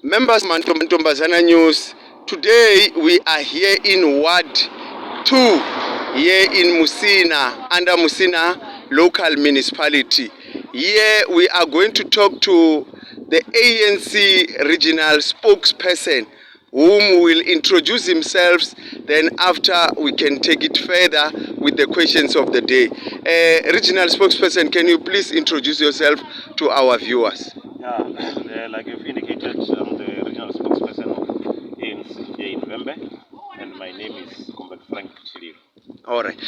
Members of Mantombazana News, today we are here in Ward 2, here in Musina, under Musina local municipality. Here we are going to talk to the ANC regional spokesperson, whom will introduce himself, then after we can take it further with the questions of the day. Regional spokesperson, can you please introduce yourself to our viewers? Yeah, like you've indicated, I'm the regional spokesperson of ANC here in Vembe, and my name is Comrade Frank Chiliro. All right.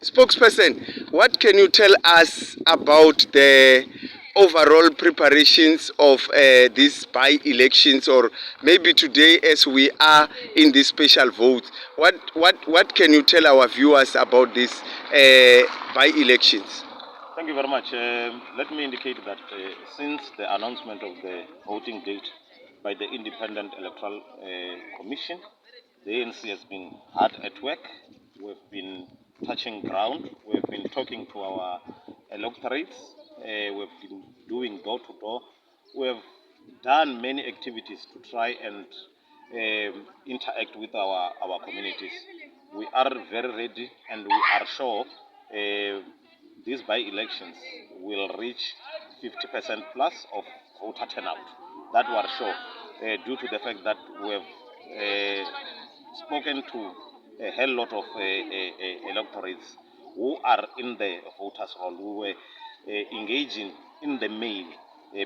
Spokesperson, what can you tell us about the overall preparations of these by-elections, or maybe today as we are in this special vote? What can you tell our viewers about these by-elections? Thank you very much. Let me indicate that since the announcement of the voting date by the Independent Electoral Commission, the ANC has been hard at work. We've been touching ground. We've been talking to our electorates. We've been doing door-to-door. We have done many activities to try and interact with our communities. We are very ready, and we are sure these by-elections will reach 50% plus of voter turnout. That we are sure, due to the fact that we have spoken to a hell lot of electorates who are in the voters' roll. We were engaging in the main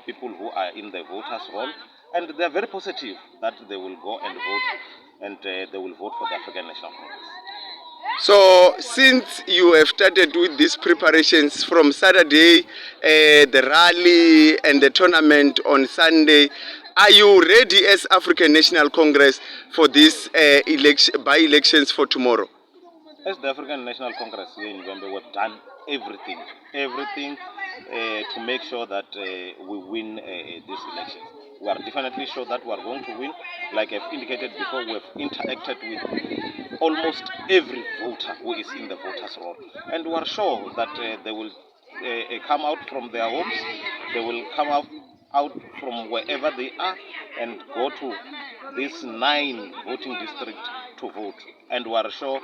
people who are in the voters' roll, and they are very positive that they will go and vote, and they will vote for the African National Congress. So, since you have started with these preparations from Saturday, the rally and the tournament on Sunday, are you ready as African National Congress for these by-elections for tomorrow? As the African National Congress here in Vembe, we've done everything to make sure that we win these elections. We are definitely sure that we are going to win. Like I've indicated before, we've interacted with almost every voter who is in the voters' roll, and we are sure that they will come out from their homes, they will come out from wherever they are and go to these 9 voting districts to vote. And we are sure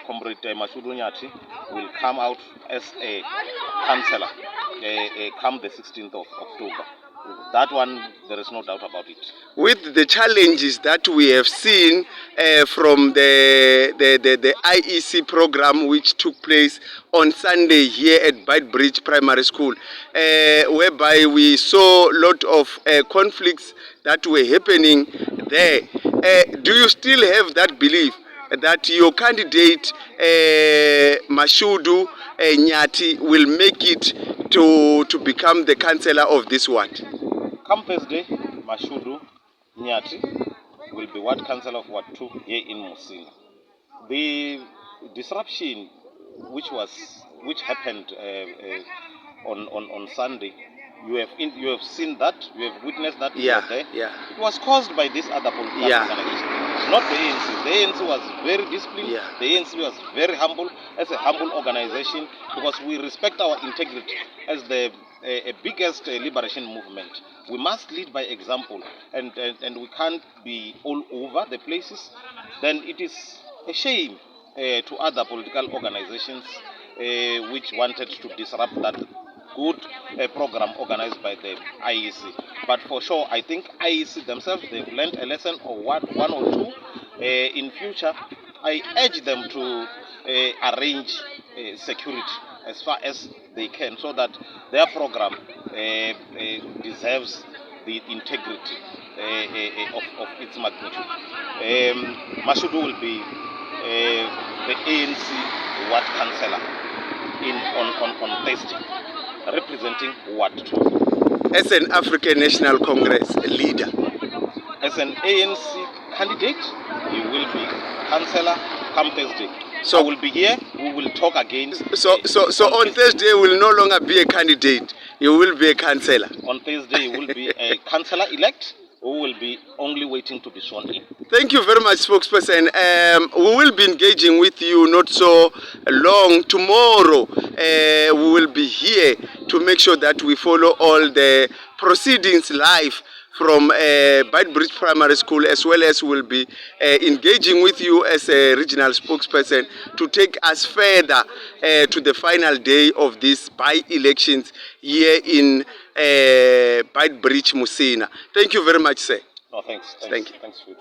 Comrade Mashudu Nyati will come out as a councillor come the 16th of October. That one, there is no doubt about it. With the challenges that we have seen from the IEC program which took place on Sunday here at Beitbridge Primary School, whereby we saw a lot of conflicts that were happening there, do you still have that belief that your candidate Mashudu Nyati will make it to become the councillor of this ward? Come Thursday, Mashudu Nyati will be ward councillor of Ward 2 here in Musina. The disruption which happened on Sunday, you have seen that, you have witnessed that. Yeah, there. yeah. It was caused by this other political organization, not the ANC. The ANC was very disciplined. Yeah. The ANC was very humble, as a humble organization, because we respect our integrity as the biggest liberation movement. We must lead by example, and we can't be all over the places. Then it is a shame to other political organizations which wanted to disrupt that good program organized by the IEC. But for sure, I think IEC themselves, they've learned a lesson or one or two. In future, I urge them to arrange security as far as they can, so that their program deserves the integrity of its magnitude. Mashudu will be the ANC ward councillor on Thursday, representing Ward 2. As an African National Congress leader, as an ANC candidate, he will be councillor come Thursday. So I will be here. We will talk again. So on Thursday, will no longer be a candidate. You will be a councillor. On Thursday, you will be a councillor elect, who will be only waiting to be sworn in. Thank you very much, spokesperson. We will be engaging with you not so long. Tomorrow, we will be here to make sure that we follow all the proceedings live from Beitbridge Primary School, as well as will be engaging with you as a regional spokesperson to take us further to the final day of these by-elections here in Beitbridge, Musina. Thank you very much, sir. No, thanks. Thank you. Thanks for